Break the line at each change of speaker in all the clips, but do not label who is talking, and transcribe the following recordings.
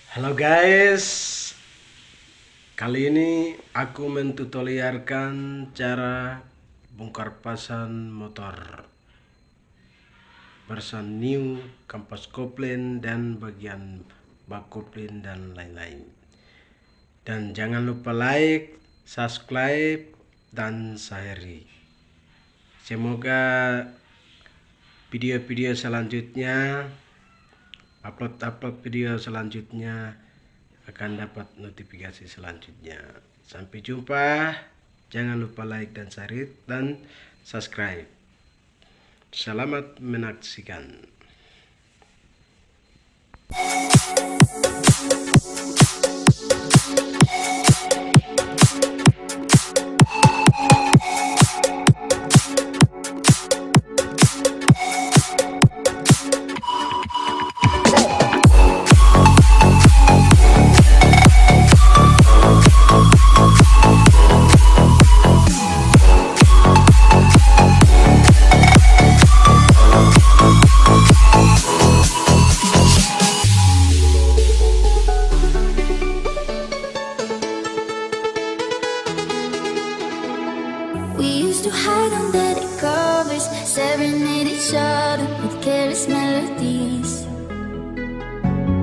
Halo guys, kali ini aku mentutorialkan cara bongkar pasang motor Verza new, kampas kopling dan bagian bak kopling dan lain-lain. Dan jangan lupa like, subscribe, dan share. Semoga video-video selanjutnya, upload video selanjutnya akan dapat notifikasi selanjutnya. Sampai jumpa. Jangan lupa like dan share dan subscribe. Selamat menyaksikan.
We used to hide under the covers, serenade each other with careless melodies.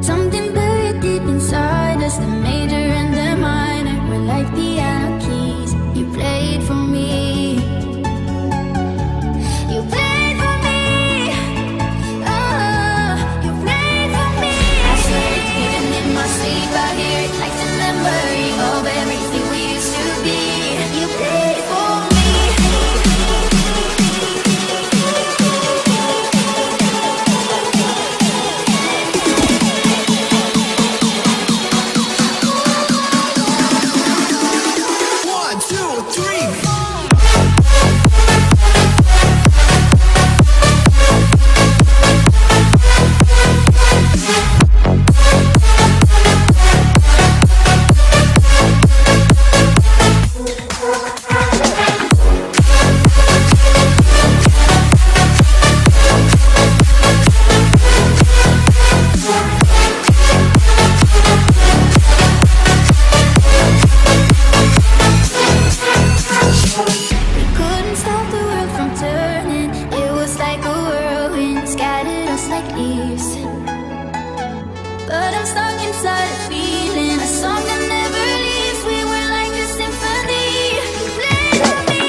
Something buried deep inside us, the major and the minor were like piano keys. You played for me. You played for me. Oh, you played for me. I swear it's even in my sleep. I hear it like the memory of everything we used to be. You played for me. But I'm stuck inside a feeling, a song that never leaves. We were like a symphony. You played for me.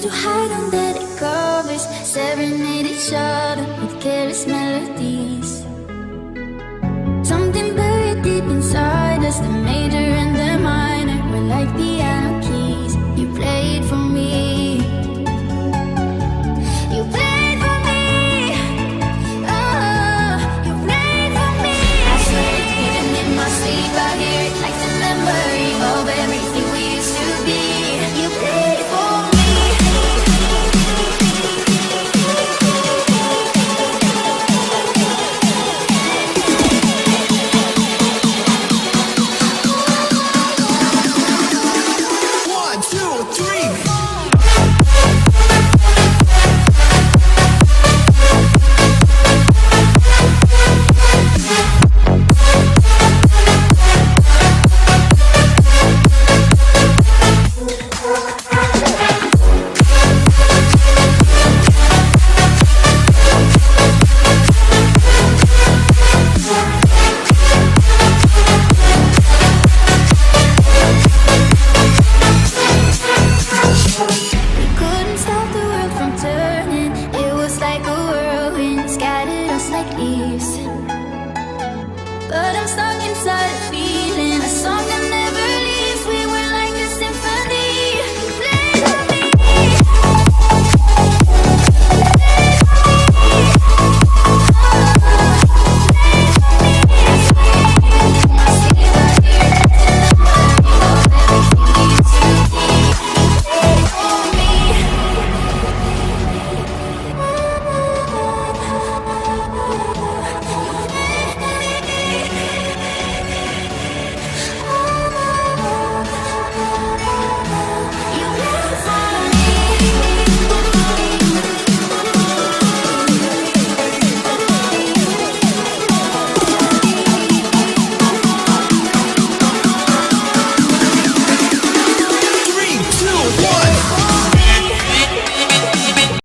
to hide under the covers, serenade each other with careless melodies. Something buried deep inside us that made